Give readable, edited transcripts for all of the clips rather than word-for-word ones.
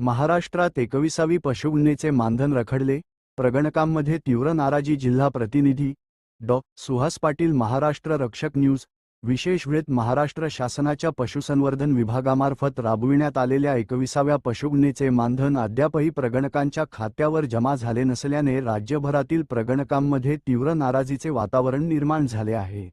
महाराष्ट्रात 21वी पशुगणनेचे मानधन रखडले, प्रगणकांमध्ये तीव्र नाराजी. जिल्हा प्रतिनिधी डॉ. सुहास पाटील. महाराष्ट्र रक्षक न्यूज. विशेष वृत्त. महाराष्ट्र शासनाच्या पशुसंवर्धन विभागामार्फत राबविण्यात आलेल्या 21व्या पशुगणनेचे मानधन अद्यापही प्रगणकांच्या खात्यावर जमा झाले नसल्याने राज्यभरातील प्रगणकांमध्ये तीव्र नाराजीचे वातावरण निर्माण झाले आहे.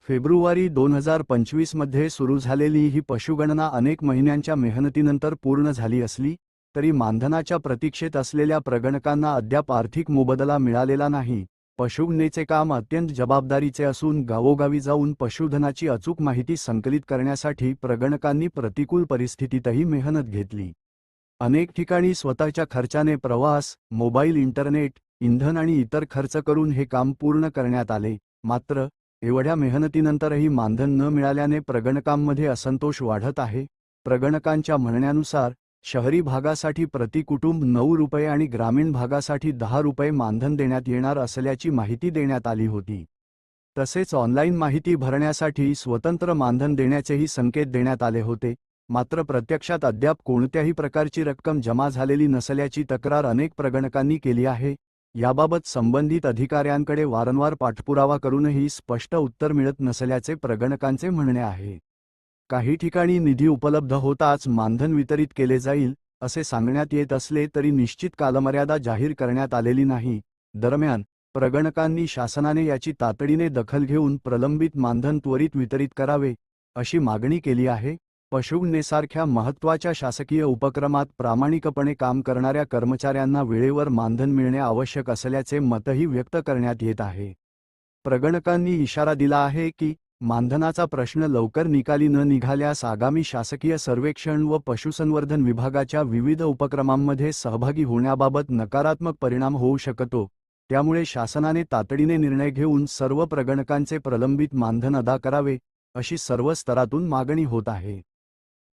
फेब्रुवारी 2025 मध्ये सुरू झालेली ही पशुगणना अनेक महिन्यांच्या मेहनतीनंतर पूर्ण झाली असली तरी मानधनाच्या प्रतीक्षेत असलेल्या प्रगणकांना अद्याप आर्थिक मोबदला मिळालेला नाही. पशुगणनेचे काम अत्यंत जबाबदारीचे असून गावोगावी जाऊन पशुधनाची अचूक माहिती संकलित करण्यासाठी प्रगणकांनी प्रतिकूल परिस्थितीतही मेहनत घेतली. अनेक ठिकाणी स्वतःच्या खर्चाने प्रवास, मोबाईल, इंटरनेट, इंधन आणि इतर खर्च करून हे काम पूर्ण करण्यात आले. मात्र एवढ्या मेहनतीनंतरही मानधन न मिळाल्याने प्रगणकांमध्ये असंतोष वाढत आहे. प्रगणकांच्या म्हणण्यानुसार शहरी भागासाठी प्रति कुटुंब 9 रुपये आणि ग्रामीण भागासाठी 10 रुपये मानधन देण्यात येणार असल्याची माहिती देण्यात आली होती. तसेच ऑनलाईन माहिती भरण्यासाठी स्वतंत्र मानधन देण्याचेही संकेत देण्यात आले होते. मात्र प्रत्यक्षात अद्याप कोणत्याही प्रकारची रक्कम जमा झालेली नसल्याची तक्रार अनेक प्रगणकांनी केली आहे. याबाबत संबंधित अधिकाऱ्यांकडे वारंवार पाठपुरावा करूनही स्पष्ट उत्तर मिळत नसल्याचे प्रगणकांचे म्हणणे आहे. काही ठिकाणी निधी उपलब्ध होताच मानधन वितरित केले जाईल असे सांगण्यात येत असले तरी निश्चित कालमर्यादा जाहीर करण्यात आलेली नाही. दरम्यान प्रगणकांनी शासनाने याची तातडीने दखल घेऊन प्रलंबित मानधन त्वरित वितरित करावे अशी मागणी केली आहे. पशुगणनेसारख्या महत्त्वाच्या शासकीय उपक्रमात प्रामाणिकपणे काम करणाऱ्या कर्मचाऱ्यांना वेळेवर मानधन मिळणे आवश्यक असल्याचे मतही व्यक्त करण्यात येत आहे. प्रगणकांनी इशारा दिला आहे की मानधनाचा प्रश्न लवकर निकाली न निघाल्यास आगामी शासकीय सर्वेक्षण व पशुसंवर्धन विभागाच्या विविध उपक्रमांमध्ये सहभागी होण्याबाबत नकारात्मक परिणाम होऊ शकतो. त्यामुळे शासनाने तातडीने निर्णय घेऊन सर्व प्रगणकांचे प्रलंबित मानधन अदा करावे अशी सर्व स्तरातून मागणी होत आहे.